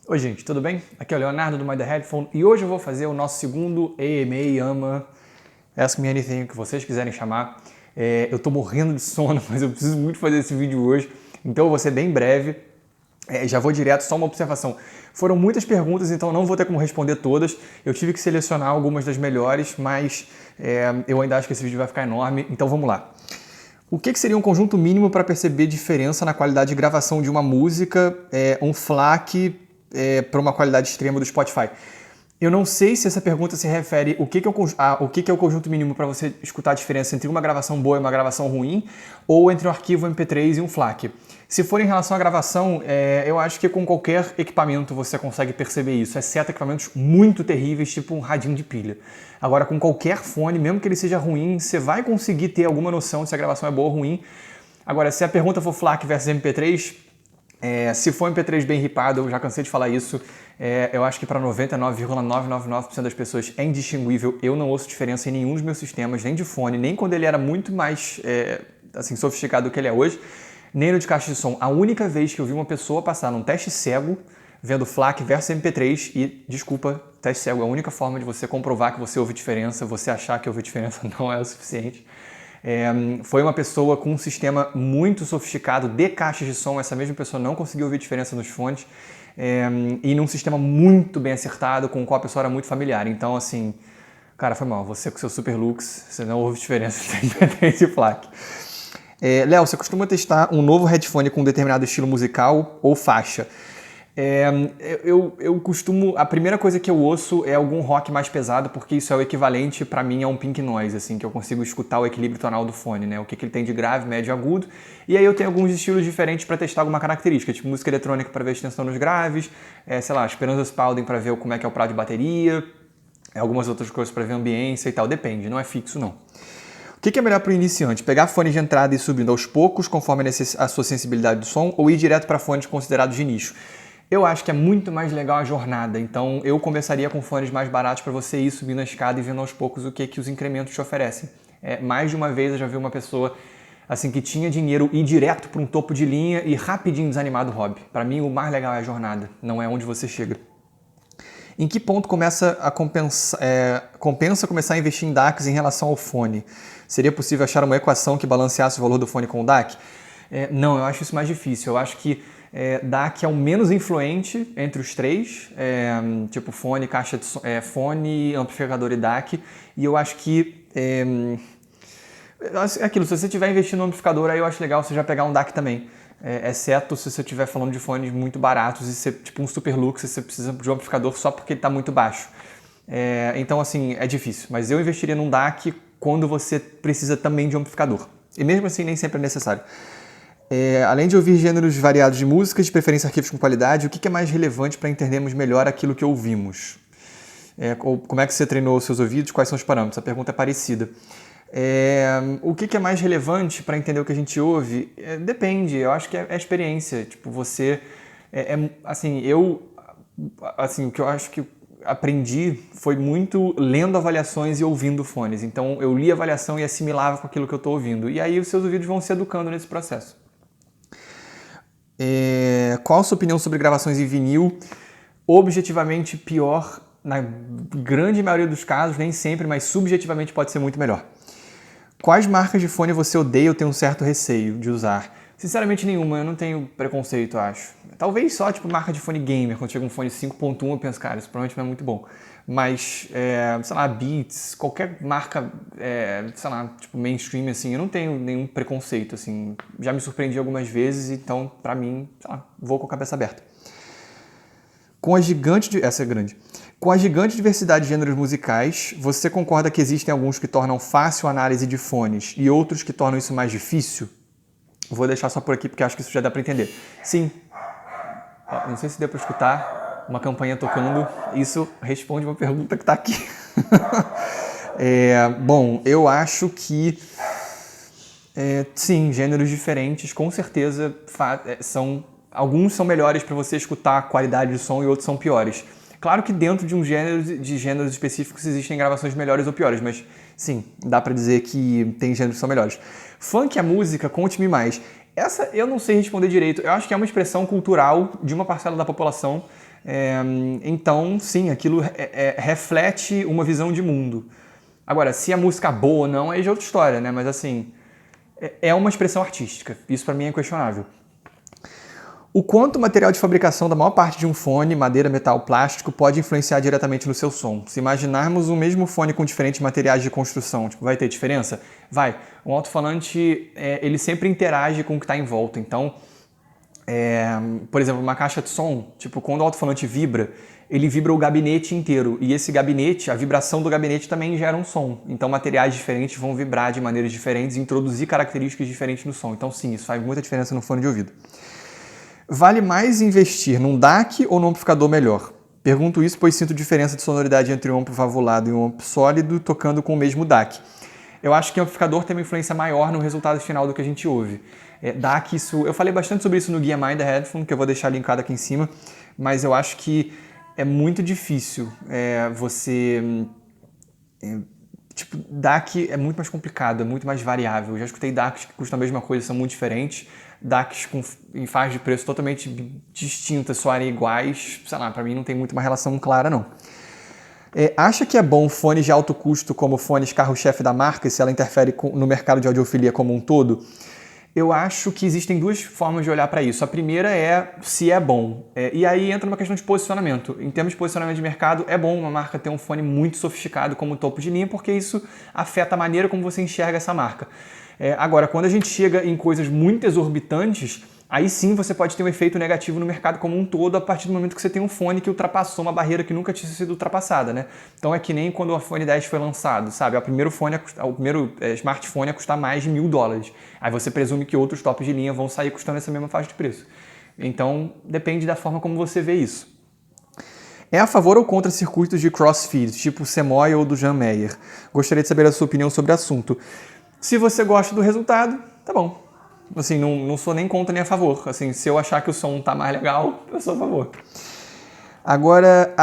Oi gente, tudo bem? Aqui é o Leonardo do My The Headphone e hoje eu vou fazer o nosso segundo AMA Ask Me Anything, que vocês quiserem chamar. Eu tô morrendo de sono, mas eu preciso muito fazer esse vídeo hoje, então eu vou ser bem breve. Já vou direto, só uma observação. Foram muitas perguntas, então não vou ter como responder todas. Eu tive que selecionar algumas das melhores, mas eu ainda acho que esse vídeo vai ficar enorme, então vamos lá. O que seria um conjunto mínimo para perceber diferença na qualidade de gravação de uma música, um FLAC para uma qualidade extrema do Spotify? Eu não sei se essa pergunta se refere o que é o conjunto mínimo para você escutar a diferença entre uma gravação boa e uma gravação ruim, ou entre um arquivo MP3 e um FLAC. Se for em relação à gravação, eu acho que com qualquer equipamento você consegue perceber isso, exceto equipamentos muito terríveis, tipo um radinho de pilha. Agora, com qualquer fone, mesmo que ele seja ruim, você vai conseguir ter alguma noção de se a gravação é boa ou ruim. Agora, se a pergunta for FLAC versus MP3, se for MP3 bem ripado, eu já cansei de falar isso, eu acho que para 99,999% das pessoas é indistinguível. Eu não ouço diferença em nenhum dos meus sistemas, nem de fone, nem quando ele era muito mais sofisticado do que ele é hoje, nem no de caixa de som. A única vez que eu vi uma pessoa passar num teste cego vendo FLAC versus MP3, e desculpa, teste cego é a única forma de você comprovar que você ouve diferença, você achar que ouve diferença não é o suficiente. Foi uma pessoa com um sistema muito sofisticado de caixas de som, essa mesma pessoa não conseguiu ouvir diferença nos fones, e num sistema muito bem acertado, com o qual a pessoa era muito familiar. Então, assim, cara, foi mal, você com seu Super Lux, você não ouve diferença entre MP3 e FLAC. Léo, você costuma testar um novo headphone com um determinado estilo musical ou faixa? Eu costumo... A primeira coisa que eu ouço é algum rock mais pesado, porque isso é o equivalente para mim a um pink noise, assim, que eu consigo escutar o equilíbrio tonal do fone, né? O que ele tem de grave, médio e agudo. E aí eu tenho alguns estilos diferentes para testar alguma característica, tipo música eletrônica para ver a extensão nos graves, sei lá, Esperanza Spalding para ver como é que é o prato de bateria, algumas outras coisas para ver a ambiência e tal, depende, não é fixo não. O que é melhor para o iniciante? Pegar fones de entrada e ir subindo aos poucos, conforme a sua sensibilidade do som, ou ir direto para fones considerados de nicho? Eu acho que é muito mais legal a jornada, então eu começaria com fones mais baratos para você ir subindo a escada e vendo aos poucos o que os incrementos te oferecem. Mais de uma vez eu já vi uma pessoa assim que tinha dinheiro ir direto para um topo de linha e rapidinho desanimar do hobby. Para mim o mais legal é a jornada, não é onde você chega. Em que ponto compensa começar a investir em DACs em relação ao fone? Seria possível achar uma equação que balanceasse o valor do fone com o DAC? Não, eu acho isso mais difícil. Eu acho que DAC é o menos influente entre os três, tipo fone, caixa de som, fone, amplificador e DAC. E eu acho que é aquilo, se você estiver investindo no amplificador, aí eu acho legal você já pegar um DAC também. Exceto se você estiver falando de fones muito baratos e ser tipo um Super Lux e você precisa de um amplificador só porque ele está muito baixo. Então, assim, é difícil. Mas eu investiria num DAC quando você precisa também de um amplificador. E mesmo assim, nem sempre é necessário. Além de ouvir gêneros variados de músicas, de preferência arquivos com qualidade, o que é mais relevante para entendermos melhor aquilo que ouvimos? Como é que você treinou os seus ouvidos? Quais são os parâmetros? A pergunta é parecida. O que é mais relevante para entender o que a gente ouve? Depende, eu acho que é a experiência. Tipo, você... o que eu acho que aprendi foi muito lendo avaliações e ouvindo fones. Então, eu li a avaliação e assimilava com aquilo que eu estou ouvindo. E aí, os seus ouvidos vão se educando nesse processo. Qual a sua opinião sobre gravações em vinil? Objetivamente pior, na grande maioria dos casos, nem sempre, mas subjetivamente pode ser muito melhor. Quais marcas de fone você odeia ou tem um certo receio de usar? Sinceramente nenhuma, eu não tenho preconceito, acho. Talvez só tipo marca de fone gamer, quando chega um fone 5.1 eu penso, cara, isso provavelmente não é muito bom. Mas, sei lá, Beats, qualquer marca, sei lá, tipo mainstream, assim, eu não tenho nenhum preconceito, assim. Já me surpreendi algumas vezes, então, pra mim, sei lá, vou com a cabeça aberta. Essa é grande. Com a gigante diversidade de gêneros musicais, você concorda que existem alguns que tornam fácil a análise de fones e outros que tornam isso mais difícil? Vou deixar só por aqui porque acho que isso já dá para entender. Sim. Não sei se deu para escutar uma campanha tocando. Isso responde uma pergunta que está aqui. Bom, eu acho que sim, gêneros diferentes, com certeza alguns são melhores para você escutar a qualidade de som e outros são piores. Claro que dentro de gêneros específicos existem gravações melhores ou piores, mas sim, dá pra dizer que tem gêneros que são melhores. Funk é música, conte-me mais. Essa eu não sei responder direito. Eu acho que é uma expressão cultural de uma parcela da população. Então, sim, aquilo reflete uma visão de mundo. Agora, se a música é boa ou não, aí já é outra história, né? Mas assim, é uma expressão artística. Isso para mim é inquestionável. O quanto o material de fabricação da maior parte de um fone, madeira, metal, plástico, pode influenciar diretamente no seu som? Se imaginarmos o mesmo fone com diferentes materiais de construção, vai ter diferença? Vai. Um alto-falante, ele sempre interage com o que está em volta. Então, por exemplo, uma caixa de som, quando o alto-falante vibra, ele vibra o gabinete inteiro. E esse gabinete, a vibração do gabinete também gera um som. Então, materiais diferentes vão vibrar de maneiras diferentes e introduzir características diferentes no som. Então, sim, isso faz muita diferença no fone de ouvido. Vale mais investir num DAC ou num amplificador melhor? Pergunto isso pois sinto diferença de sonoridade entre um amplo valvulado e um amplo sólido tocando com o mesmo DAC. Eu acho que o amplificador tem uma influência maior no resultado final do que a gente ouve. DAC, eu falei bastante sobre isso no guia Mind the Headphone, que eu vou deixar linkado aqui em cima, mas eu acho que é muito difícil DAC é muito mais complicado, é muito mais variável. Eu já escutei DACs que custam a mesma coisa, são muito diferentes. DACs em faixas de preço totalmente distintas, soarem iguais, sei lá, pra mim não tem muito uma relação clara, não. Acha que é bom fones de alto custo como fones carro-chefe da marca, se ela interfere no mercado de audiofilia como um todo? Eu acho que existem duas formas de olhar para isso. A primeira é se é bom. E aí entra uma questão de posicionamento. Em termos de posicionamento de mercado, é bom uma marca ter um fone muito sofisticado como topo de linha, porque isso afeta a maneira como você enxerga essa marca. Agora, quando a gente chega em coisas muito exorbitantes, aí sim você pode ter um efeito negativo no mercado como um todo a partir do momento que você tem um fone que ultrapassou uma barreira que nunca tinha sido ultrapassada, né? Então é que nem quando o iPhone 10 foi lançado, sabe? O primeiro smartphone ia custar mais de $1.000. Aí você presume que outros tops de linha vão sair custando essa mesma faixa de preço. Então depende da forma como você vê isso. É a favor ou contra circuitos de crossfeed, tipo o Semoy ou do Jan Meyer? Gostaria de saber a sua opinião sobre o assunto. Se você gosta do resultado, tá bom. Assim, não sou nem contra nem a favor. Assim, se eu achar que o som tá mais legal, eu sou a favor. Agora,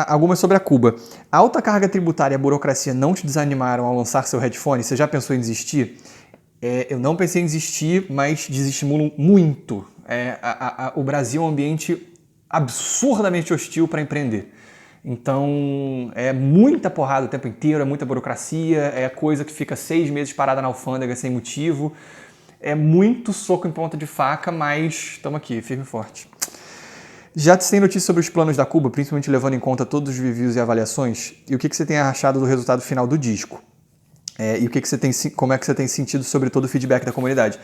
algumas sobre a Cuba. A alta carga tributária e a burocracia não te desanimaram ao lançar seu headphone? Você já pensou em desistir? Eu não pensei em desistir, mas desestimulam muito. O Brasil é um ambiente absurdamente hostil para empreender. Então, é muita porrada o tempo inteiro, é muita burocracia, é coisa que fica 6 meses parada na alfândega sem motivo. É muito soco em ponta de faca, mas estamos aqui, firme e forte. Já tem notícias sobre os planos da Cuba, principalmente levando em conta todos os reviews e avaliações? E o que você tem achado do resultado final do disco? E como é que você tem sentido sobre todo o feedback da comunidade?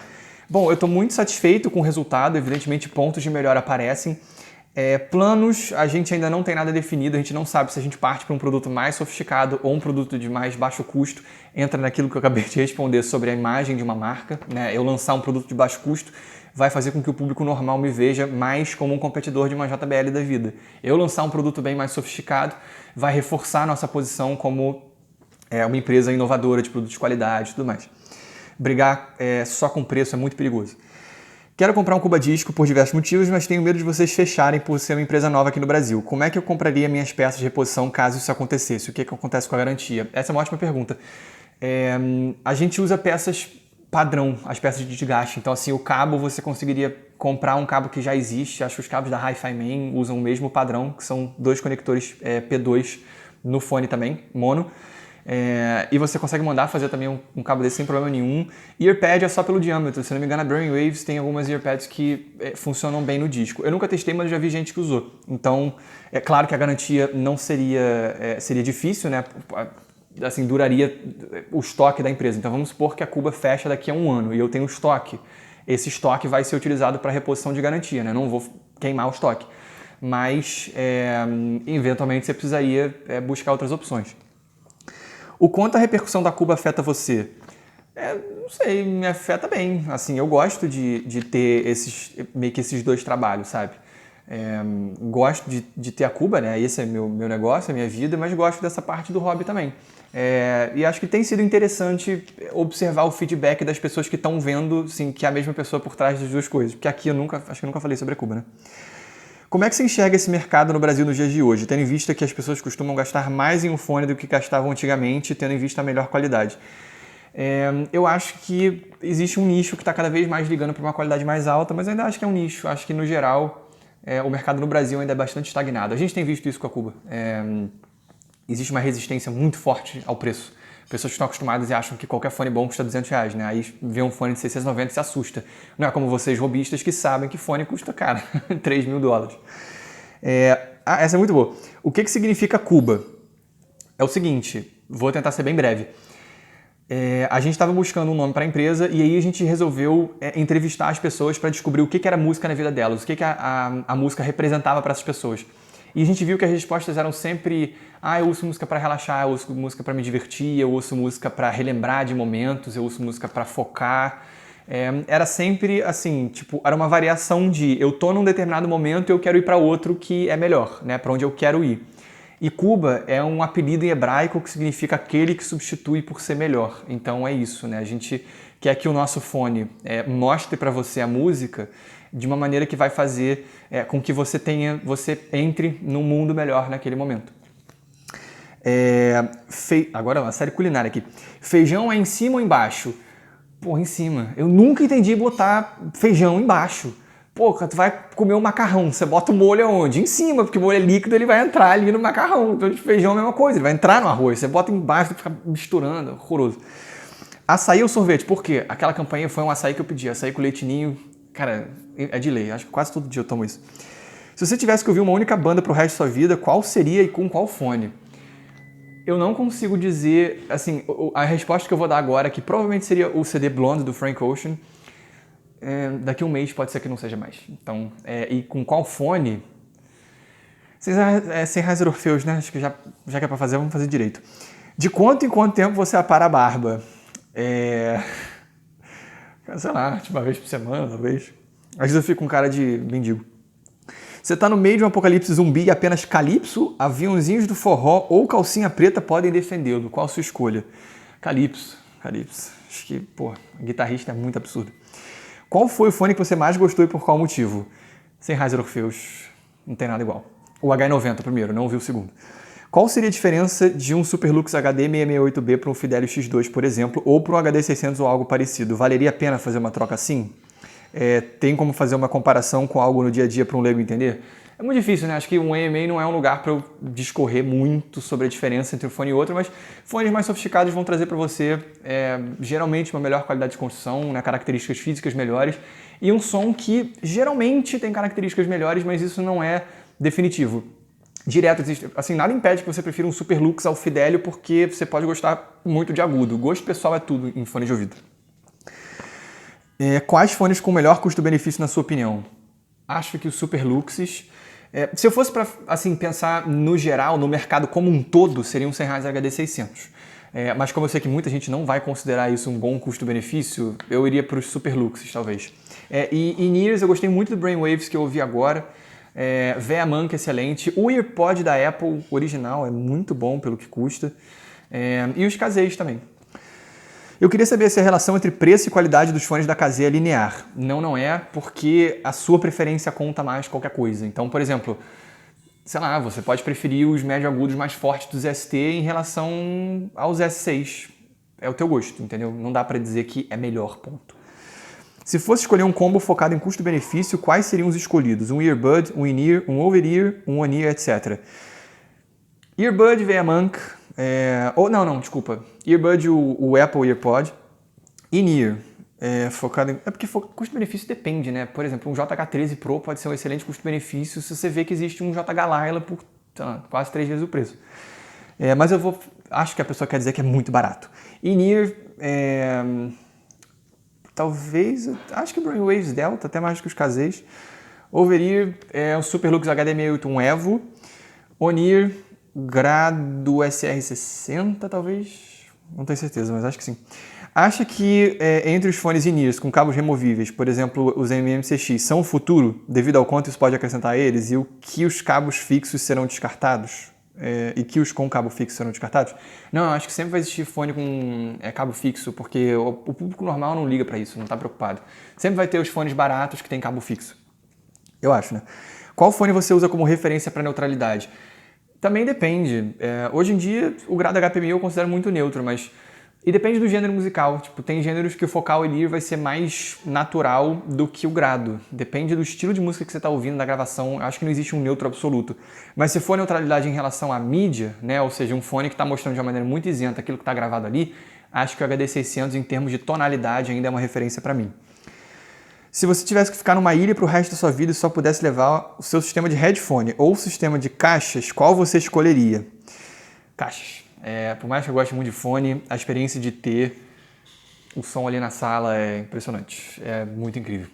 Bom, eu estou muito satisfeito com o resultado, evidentemente pontos de melhora aparecem. Planos, a gente ainda não tem nada definido, a gente não sabe se a gente parte para um produto mais sofisticado ou um produto de mais baixo custo. Entra naquilo que eu acabei de responder sobre a imagem de uma marca, né? Eu lançar um produto de baixo custo vai fazer com que o público normal me veja mais como um competidor de uma JBL da vida. Eu lançar um produto bem mais sofisticado vai reforçar a nossa posição como uma empresa inovadora de produtos de qualidade e tudo mais. Brigar só com preço é muito perigoso. Quero comprar um Cuba Disco por diversos motivos, mas tenho medo de vocês fecharem por ser uma empresa nova aqui no Brasil. Como é que eu compraria minhas peças de reposição caso isso acontecesse? O que acontece com a garantia? Essa é uma ótima pergunta. A gente usa peças padrão, as peças de desgaste. Então, assim, o cabo você conseguiria comprar um cabo que já existe. Acho que os cabos da Hi-Fi Man usam o mesmo padrão, que são 2 conectores P2 no fone também, mono. E você consegue mandar fazer também um cabo desse sem problema nenhum. Earpad é só pelo diâmetro, se não me engano a Brainwaves tem algumas earpads que funcionam bem no disco. Eu nunca testei, mas já vi gente que usou. Então, é claro que a garantia não seria difícil, né? Assim, duraria o estoque da empresa. Então vamos supor que a Cuba fecha daqui a 1 ano e eu tenho estoque. Esse estoque vai ser utilizado para reposição de garantia, né? Não vou queimar o estoque. Mas, eventualmente, você precisaria buscar outras opções. O quanto a repercussão da Cuba afeta você? Não sei, me afeta bem. Assim, eu gosto de ter meio que esses 2 trabalhos, sabe? Gosto de ter a Cuba, né? Esse é meu negócio, a minha vida, mas gosto dessa parte do hobby também. E acho que tem sido interessante observar o feedback das pessoas que estão vendo, assim, que é a mesma pessoa por trás das 2 coisas. Porque aqui acho que eu nunca falei sobre a Cuba, né? Como é que você enxerga esse mercado no Brasil nos dias de hoje, tendo em vista que as pessoas costumam gastar mais em um fone do que gastavam antigamente, tendo em vista a melhor qualidade? Eu acho que existe um nicho que está cada vez mais ligando para uma qualidade mais alta, mas ainda acho que é um nicho. Acho que, no geral, o mercado no Brasil ainda é bastante estagnado. A gente tem visto isso com a Cuba. Existe uma resistência muito forte ao preço. Pessoas que estão acostumadas e acham que qualquer fone bom custa R$200, né? Aí vê um fone de 690 e se assusta. Não é como vocês robistas que sabem que fone custa, cara, $3.000. Essa é muito boa. O que significa Cuba? É o seguinte, vou tentar ser bem breve. A gente estava buscando um nome para a empresa e aí a gente resolveu entrevistar as pessoas para descobrir o que era música na vida delas, o que a música representava para essas pessoas. E a gente viu que as respostas eram sempre: eu uso música para relaxar, eu uso música para me divertir, eu uso música para relembrar de momentos, eu uso música para focar. Era sempre assim, tipo, era uma variação de eu tô num determinado momento e eu quero ir para outro que é melhor, né, para onde eu quero ir. E Cuba é um apelido em hebraico que significa aquele que substitui por ser melhor. Então é isso, né? A gente quer que o nosso fone mostre para você a música de uma maneira que vai fazer com que você entre num mundo melhor naquele momento. Agora uma série culinária aqui. Feijão é em cima ou embaixo? Pô, em cima. Eu nunca entendi botar feijão embaixo. Pô, tu vai comer um macarrão, você bota o molho aonde? Em cima, porque o molho é líquido, ele vai entrar ali no macarrão. Então, de feijão é a mesma coisa, ele vai entrar no arroz. Você bota embaixo, fica misturando, horroroso. Açaí ou sorvete? Por quê? Aquela campanha foi um açaí que eu pedi, açaí com leitinho. Cara, é de lei, acho que quase todo dia eu tomo isso. Se você tivesse que ouvir uma única banda pro resto da sua vida, qual seria e com qual fone? Eu não consigo dizer, assim, a resposta que eu vou dar agora, que provavelmente seria o CD Blonde do Frank Ocean, daqui a um mês pode ser que não seja mais. Então, e com qual fone? Sennheiser Orpheus, né? Acho que já que é pra fazer, vamos fazer direito. De quanto em quanto tempo você apara a barba? Sei lá, tipo uma vez por semana, talvez. Às vezes eu fico com cara de mendigo. Você tá no meio de um apocalipse zumbi e apenas Calypso, aviãozinhos do forró ou calcinha preta podem defendê-lo. Qual a sua escolha? Calypso. Acho que, pô, guitarrista é muito absurdo. Qual foi o fone que você mais gostou e por qual motivo? Sennheiser Orpheus. Não tem nada igual. O H90 primeiro, não ouvi o segundo. Qual seria a diferença de um Superlux HD 668B para um Fidelio X2, por exemplo, ou para um HD 600 ou algo parecido? Valeria a pena fazer uma troca assim? Tem como fazer uma comparação com algo no dia a dia para um leigo entender? É muito difícil, né? Acho que um AMA não é um lugar para eu discorrer muito sobre a diferença entre um fone e outro, mas fones mais sofisticados vão trazer para você geralmente uma melhor qualidade de construção, né? Características físicas melhores e um som que geralmente tem características melhores, mas isso não é definitivo. Direto existe, assim, nada impede que você prefira um Superlux ao Fidelio porque você pode gostar muito de agudo. Gosto pessoal é tudo em fone de ouvido. Quais fones com melhor custo-benefício na sua opinião? Acho que os Superluxes. Se eu fosse para assim, pensar no geral, no mercado como um todo, seria um Sennheiser HD600. Mas como eu sei que muita gente não vai considerar isso um bom custo-benefício, eu iria para os Superluxes, talvez. E in-ears eu gostei muito do Brainwaves que eu ouvi agora. VEAMANC excelente. O EarPod da Apple original é muito bom pelo que custa. E os caseiros também. Eu queria saber se a relação entre preço e qualidade dos fones da KZ é linear. Não é, porque a sua preferência conta mais qualquer coisa. Então, por exemplo, sei lá, você pode preferir os médio agudos mais fortes dos ST em relação aos S6. É o teu gosto, entendeu? Não dá pra dizer que é melhor, ponto. Se fosse escolher um combo focado em custo-benefício, quais seriam os escolhidos? Um earbud, um in-ear, um over-ear, um on-ear, etc. Earbud, VEAMANC, desculpa. Earbud, o Apple EarPod. In-ear, focado em... porque custo-benefício depende, né? Por exemplo, um JH13 Pro pode ser um excelente custo-benefício se você vê que existe um JH Lyla por quase 3 vezes o preço. Mas acho que a pessoa quer dizer que é muito barato. In-ear, talvez, acho que o Brainwaves Delta, até mais que os caseiros. Over-ear é o Superlux HD681 Evo. On-ear, Grado SR60, talvez? Não tenho certeza, mas acho que sim. Acha que entre os fones in-ears com cabos removíveis, por exemplo, os MMCX, são o futuro, devido ao quanto isso pode acrescentar a eles, e o que os cabos fixos serão descartados? E que os com cabo fixo serão descartados? Não, acho que sempre vai existir fone com cabo fixo, porque o público normal não liga para isso, não está preocupado. Sempre vai ter os fones baratos que tem cabo fixo. Eu acho, né? Qual fone você usa como referência para neutralidade? Também depende. Hoje em dia, o grado HPMI eu considero muito neutro, mas E depende do gênero musical, tipo, tem gêneros que o focal ali vai ser mais natural do que o grado. Depende do estilo de música que você está ouvindo, da gravação, acho que não existe um neutro absoluto. Mas se for neutralidade em relação à mídia, né, ou seja, um fone que está mostrando de uma maneira muito isenta aquilo que está gravado ali, acho que o HD600 em termos de tonalidade ainda é uma referência para mim. Se você tivesse que ficar numa ilha para o resto da sua vida e só pudesse levar o seu sistema de headphone ou o sistema de caixas, qual você escolheria? Caixas. Por mais que eu goste muito de fone, a experiência de ter o som ali na sala é impressionante. É muito incrível.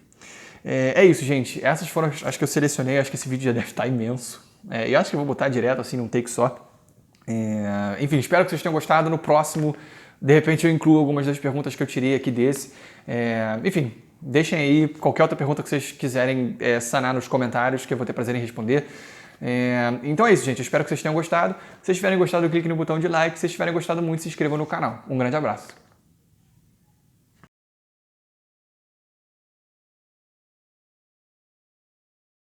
É isso, gente. Essas foram as que eu selecionei. Acho que esse vídeo já deve estar imenso. E acho que eu vou botar direto assim num take só. Enfim, espero que vocês tenham gostado. No próximo, de repente, eu incluo algumas das perguntas que eu tirei aqui desse. Enfim, deixem aí qualquer outra pergunta que vocês quiserem sanar nos comentários, que eu vou ter prazer em responder. Então é isso, gente. Eu espero que vocês tenham gostado. Se vocês tiverem gostado, clique no botão de like. Se vocês tiverem gostado muito, se inscrevam no canal. Um grande abraço.